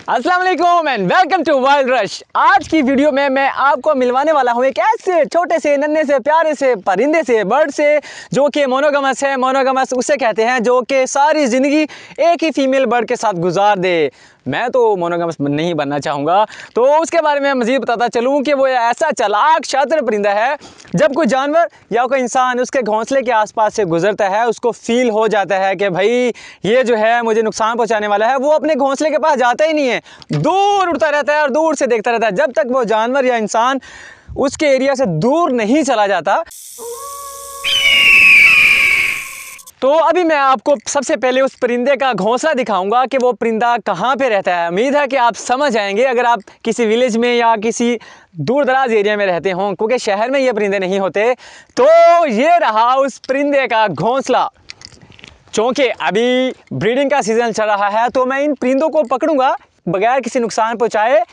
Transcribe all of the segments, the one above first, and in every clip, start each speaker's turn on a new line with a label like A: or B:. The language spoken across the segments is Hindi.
A: अस्सलाम वालेकुम and welcome to wild rush. आज की वीडियो में मैं आपको मिलवाने वाला हूँ एक ऐसे छोटे से नन्हे से प्यारे से परिंदे से बर्ड से जो कि मोनोगमस है। मोनोगमस उसे कहते हैं जो कि सारी ज़िंदगी एक ही फीमेल बर्ड के साथ गुजार दे। मैं तो मोनोगमस नहीं बनना चाहूँगा, तो उसके बारे में मज़ीद बताता चलूँ कि वो ऐसा चालाक शातिर परिंदा है, जब कोई जानवर या कोई इंसान उसके घोंसले के आसपास से गुजरता है उसको फील हो जाता है कि भाई ये जो है मुझे नुकसान पहुंचाने वाला है। वो अपने घोंसले के पास जाता ही नहीं है, दूर उड़ता रहता है और दूर से देखता रहता है जब तक वो जानवर या इंसान उसके एरिया से दूर नहीं चला जाता। तो अभी मैं आपको सबसे पहले उस परिंदे का घोंसला दिखाऊंगा कि वो परिंदा कहाँ पे रहता है। उम्मीद है कि आप समझ जाएंगे अगर आप किसी विलेज में या किसी दूर दराज एरिया में रहते हों, क्योंकि शहर में ये परिंदे नहीं होते। तो ये रहा उस परिंदे का घोंसला। चूँकि अभी ब्रीडिंग का सीज़न चल रहा है तो मैं इन परिंदों को पकड़ूंगा बगैर किसी नुकसान पहुँचाए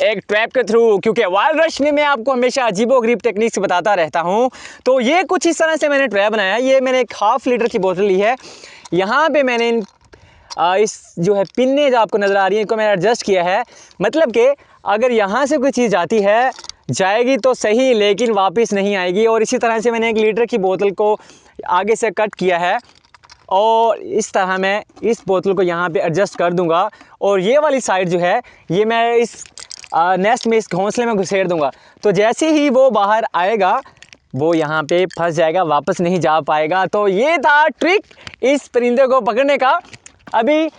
A: एक ट्रैप के थ्रू, क्योंकि वाइल्ड रश में मैं आपको हमेशा अजीबोगरीब टेक्निक्स बताता रहता हूं। तो ये कुछ इस तरह से मैंने ट्रैप बनाया। ये मैंने एक ½ लीटर की बोतल ली है। यहाँ पे मैंने इस जो है पिन्ने जो आपको नज़र आ रही है इनको मैंने एडजस्ट किया है। मतलब कि अगर यहाँ से कोई चीज़ आती है जाएगी तो सही, लेकिन वापस नहीं आएगी। और इसी तरह से मैंने 1 लीटर की बोतल को आगे से कट किया है और इस तरह मैं इस बोतल को यहाँ पे एडजस्ट कर दूँगा। और ये वाली साइड जो है ये मैं इस नेस्ट में, इस घोंसले में घुसेड़ दूंगा। तो जैसे ही वो बाहर आएगा वो यहाँ पे फंस जाएगा, वापस नहीं जा पाएगा। तो ये था ट्रिक इस परिंदे को पकड़ने का। अभी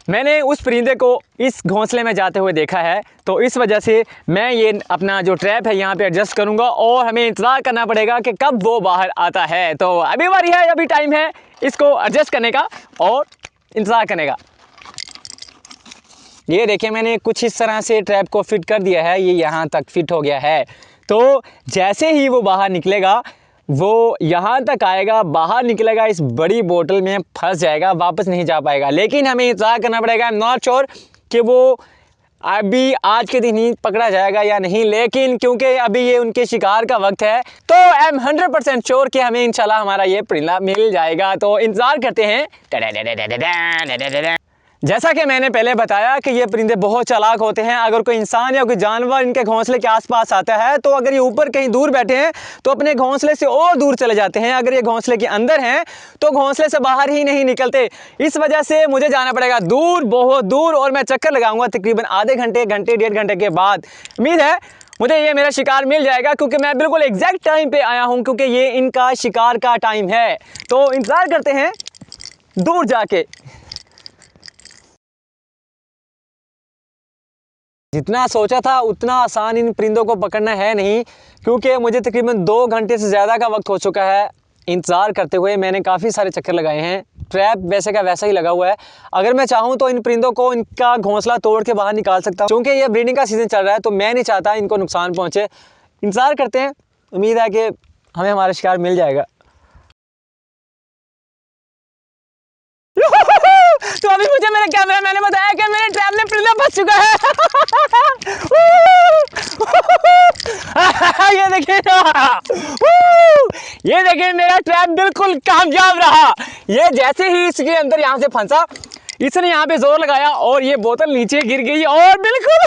A: मैंने उस परिंदे को इस घोंसले में जाते हुए देखा है, तो इस वजह से मैं ये अपना जो ट्रैप है यहाँ पे एडजस्ट करूँगा और हमें इंतज़ार करना पड़ेगा कि कब वो बाहर आता है। तो अभी बारी है, अभी टाइम है इसको एडजस्ट करने का और इंतज़ार करने का। ये देखिए मैंने कुछ इस तरह से ट्रैप को फिट कर दिया है, ये यहाँ तक फिट हो गया है। तो जैसे ही वो बाहर निकलेगा वो यहाँ तक आएगा, बाहर निकलेगा, इस बड़ी बोतल में फंस जाएगा, वापस नहीं जा पाएगा। लेकिन हमें इंतज़ार करना पड़ेगा। आई एम नॉट श्योर कि वो अभी आज के दिन ही पकड़ा जाएगा या नहीं, लेकिन क्योंकि अभी ये उनके शिकार का वक्त है तो आई एम 100% श्योर कि हमें इंशाल्लाह हमारा ये परिंदा मिल जाएगा। तो इंतज़ार करते हैं। जैसा कि मैंने पहले बताया कि ये परिंदे बहुत चालाक होते हैं। अगर कोई इंसान या कोई जानवर इनके घोंसले के आसपास आता है तो अगर ये ऊपर कहीं दूर बैठे हैं तो अपने घोंसले से और दूर चले जाते हैं। अगर ये घोंसले के अंदर हैं तो घोंसले से बाहर ही नहीं निकलते। इस वजह से मुझे जाना पड़ेगा दूर, बहुत दूर, और मैं चक्कर लगाऊंगा तकरीबन आधे घंटे, घंटे, 1.5 घंटे के बाद। उम्मीद है मुझे ये मेरा शिकार मिल जाएगा, क्योंकि मैं बिल्कुल एग्जैक्ट टाइम पे आया हूँ, क्योंकि ये इनका शिकार का टाइम है। तो इंतज़ार करते हैं दूर जाके। जितना सोचा था उतना आसान इन परिंदों को पकड़ना है नहीं, क्योंकि मुझे तकरीबन 2 घंटे से ज़्यादा का वक्त हो चुका है इंतज़ार करते हुए। मैंने काफ़ी सारे चक्कर लगाए हैं, ट्रैप वैसे का वैसा ही लगा हुआ है। अगर मैं चाहूँ तो इन परिंदों को इनका घोंसला तोड़ के बाहर निकाल सकता हूँ, क्योंकि ये ब्रीडिंग का सीज़न चल रहा है तो मैं नहीं चाहता इनको नुकसान पहुँचे। इंतज़ार करते हैं, उम्मीद है कि हमें हमारा शिकार मिल जाएगा। तो अभी मुझे मेरे कैमरा मैंने बताया कि मेरे ट्रैप में परिंदा फंस चुका है। ये देखिए मेरा ट्रैप बिल्कुल कामयाब रहा। ये जैसे ही इसके अंदर यहाँ से फंसा, इसने यहाँ पे जोर लगाया और ये बोतल नीचे गिर गई और बिल्कुल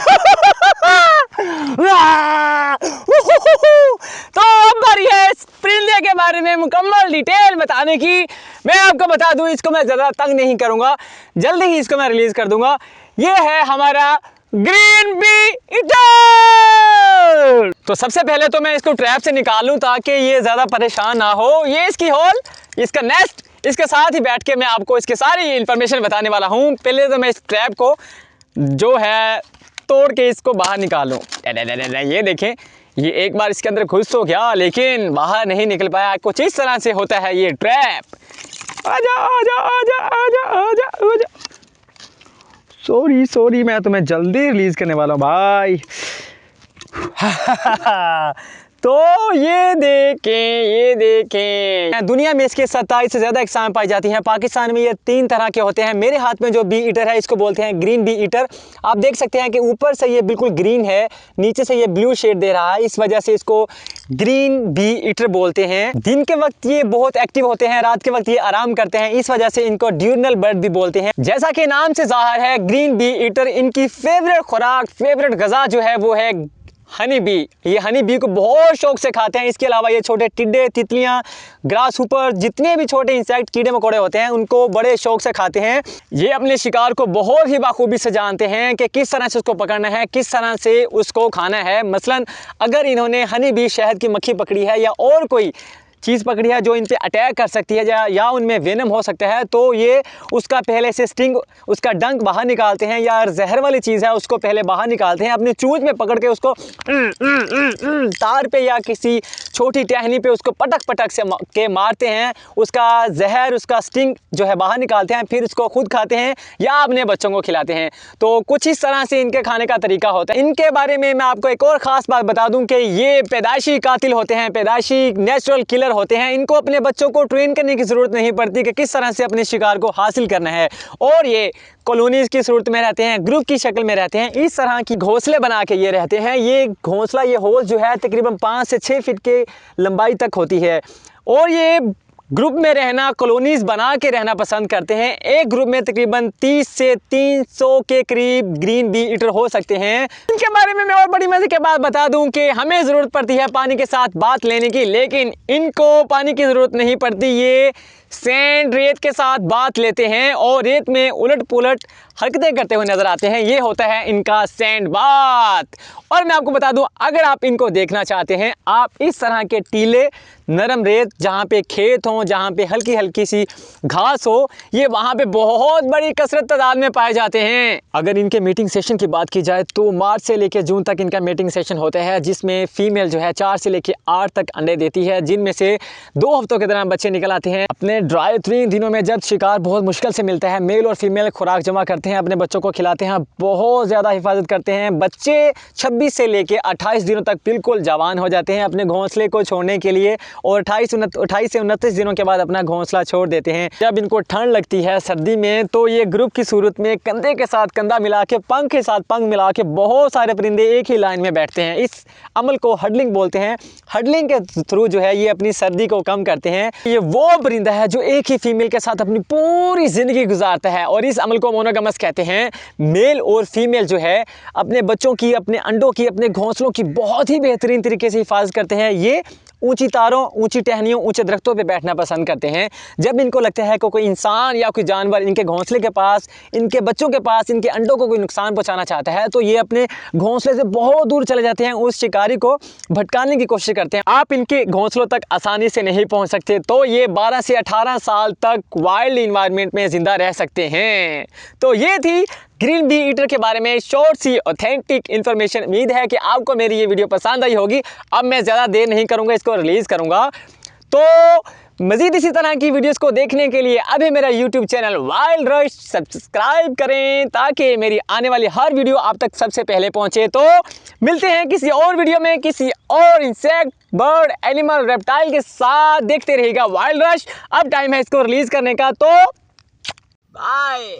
A: तो अब बारी है इस परिंदे के बारे में मुकम्मल डिटेल बताने की। मैं आपको बता दूं, इसको मैं ज़्यादा तंग नहीं करूंगा, जल्दी ही इसको मैं रिलीज़ कर दूंगा। ये है हमारा ग्रीन बी ईटर। तो सबसे पहले तो मैं इसको ट्रैप से निकालूं ताकि ये ज़्यादा परेशान ना हो। ये इसकी होल, इसका नेस्ट, इसके साथ ही बैठ के मैं आपको इसके सारी इन्फॉर्मेशन बताने वाला हूँ। पहले तो मैं इस ट्रैप को जो है तोड़ के इसको बाहर निकालूं। ये देखें, ये एक बार इसके अंदर घुस तो गया लेकिन बाहर नहीं निकल पाया। कुछ इस तरह से होता है ये ट्रैप। आजा आजा आजा आजा आजा आजा। सॉरी मैं तुम्हें जल्दी रिलीज़ करने वाला हूँ भाई। तो ये देखें दुनिया में इसके 27 से ज़्यादा इकसाम पाई जाती हैं। पाकिस्तान में ये 3 तरह के होते हैं। मेरे हाथ में जो बी ईटर है इसको बोलते हैं ग्रीन बी ईटर। आप देख सकते हैं कि ऊपर से ये बिल्कुल ग्रीन है, नीचे से ये ब्लू शेड दे रहा है, इस वजह से इसको ग्रीन बी ईटर बोलते हैं। दिन के वक्त ये बहुत एक्टिव होते हैं, रात के वक्त ये आराम करते हैं, इस वजह से इनको ड्यूरनल बर्ड भी बोलते हैं। जैसा कि नाम से जाहिर है ग्रीन बी ईटर इनकी फेवरेट खुराक, फेवरेट गज़ा जो है वो है हनी बी। ये हनी बी को बहुत शौक से खाते हैं। इसके अलावा ये छोटे टिड्डे, तितलियां, ग्रास ऊपर जितने भी छोटे इंसेक्ट, कीड़े मकोड़े होते हैं उनको बड़े शौक से खाते हैं। ये अपने शिकार को बहुत ही बाखूबी से जानते हैं कि किस तरह से उसको पकड़ना है, किस तरह से उसको खाना है। मसलन अगर इन्होंने हनी बी शहद की मक्खी पकड़ी है या और कोई चीज़ पकड़ी है जो इन पे अटैक कर सकती है या उनमें वेनम हो सकता है, तो ये उसका पहले से स्टिंग, उसका डंक बाहर निकालते हैं या जहर वाली चीज़ है उसको पहले बाहर निकालते हैं। अपनी चूंच में पकड़ के उसको तार पे या किसी छोटी टहनी पे उसको पटक पटक से के मारते हैं। उसका जहर, उसका स्टिंग जो है बाहर निकालते हैं, फिर उसको खुद खाते हैं या अपने बच्चों को खिलाते हैं। तो कुछ इस तरह से इनके खाने का तरीका होता है। इनके बारे में मैं आपको एक और ख़ास बात बता दूं कि ये पैदाइशी कातिल होते हैं, पैदाइशी नेचुरल किलर होते हैं। इनको अपने बच्चों को ट्रेन करने की ज़रूरत नहीं पड़ती कि किस तरह से अपने शिकार को हासिल करना है, और ये कॉलोनीज़ की सूरत में रहते हैं, ग्रुप की शक्ल में रहते हैं। इस तरह की घोंसले बना के ये रहते हैं। ये घोंसला, ये होल जो है तकरीबन 5 से 6 फीट के लंबाई तक होती है, और ये ग्रुप में रहना, कॉलोनीज़ बना के रहना पसंद करते हैं। एक ग्रुप में तकरीबन 30 से 300 के करीब ग्रीन बी ईटर हो सकते हैं। इनके बारे में मैं और बड़ी मजे के बात बता दूं कि हमें ज़रूरत पड़ती है पानी के साथ बात लेने की, लेकिन इनको पानी की ज़रूरत नहीं पड़ती। ये सैंड, रेत के साथ बात लेते हैं और रेत में उलट पुलट हरकतें करते हुए नजर आते हैं। ये होता है इनका सैंड बात। और मैं आपको बता दूं, अगर आप इनको देखना चाहते हैं, आप इस तरह के टीले, नरम रेत जहाँ पे खेत हो, जहाँ पे हल्की हल्की सी घास हो, ये वहाँ पे बहुत बड़ी कसरत तादाद में पाए जाते हैं। अगर इनके मीटिंग सेशन की बात की जाए तो मार्च से लेकर जून तक इनका मीटिंग सेशन होता है, जिसमें फीमेल जो है 4 से लेकर 8 तक अंडे देती है, जिनमें से 2 हफ्तों के दौरान बच्चे निकल आते हैं। अपने ड्राई 3 दिनों में जब शिकार बहुत मुश्किल से मिलता है, मेल और फीमेल खुराक जमा करते हैं, अपने बच्चों को खिलाते हैं, बहुत ज़्यादा हिफाजत करते हैं। बच्चे 26 से लेकर 28 दिनों तक बिल्कुल जवान हो जाते हैं अपने घोंसले को छोड़ने के लिए, और 28 से 29 दिनों के बाद अपना घोंसला छोड़ देते हैं। जब इनको ठंड लगती है सर्दी में, तो ये ग्रुप की सूरत में कंधे के साथ कंधा मिला के, पंख के साथ पंख मिला के बहुत सारे परिंदे एक ही लाइन में बैठते हैं। इस अमल को हडलिंग बोलते हैं। हडलिंग के थ्रू जो है ये अपनी सर्दी को कम करते हैं। ये वो परिंदा है जो एक ही फीमेल के साथ अपनी पूरी ज़िंदगी गुजारता है, और इस अमल को मोनोगमस कहते हैं। मेल और फीमेल जो है अपने बच्चों की, अपने अंडों की, अपने घोंसलों की बहुत ही बेहतरीन तरीके से हिफाजत करते हैं। ये ऊंची तारों, ऊंची टहनियों, ऊंचे दरख्तों पे बैठना पसंद करते हैं। जब इनको लगता है कि कोई इंसान या कोई जानवर इनके घोंसले के पास, इनके बच्चों के पास, इनके अंडों को कोई नुकसान पहुंचाना चाहता है, तो ये अपने घोंसले से बहुत दूर चले जाते हैं, उस शिकारी को भटकाने की कोशिश करते हैं। आप इनके घोंसलों तक आसानी से नहीं पहुंच सकते, तो ये 12 से 18 साल तक वाइल्ड इन्वायरमेंट में ज़िंदा रह सकते हैं। तो ये थी ग्रीन बी ईटर के बारे में शॉर्ट सी ऑथेंटिक इन्फॉर्मेशन। उम्मीद है कि आपको मेरी ये वीडियो पसंद आई होगी। अब मैं ज़्यादा देर नहीं करूँगा, इसको रिलीज़ करूँगा। तो मज़ीद इसी तरह की वीडियोस को देखने के लिए अभी मेरा YouTube channel wild rush subscribe करें, ताकि मेरी आने वाली हर वीडियो आप तक सबसे पहले पहुँचे। तो मिलते हैं किसी और वीडियो में, किसी और इंसेक्ट, बर्ड, एनिमल, रेप्टाइल के साथ। देखते रहिएगा वाइल्ड रश। अब टाइम है इसको रिलीज़ करने का, तो बाय।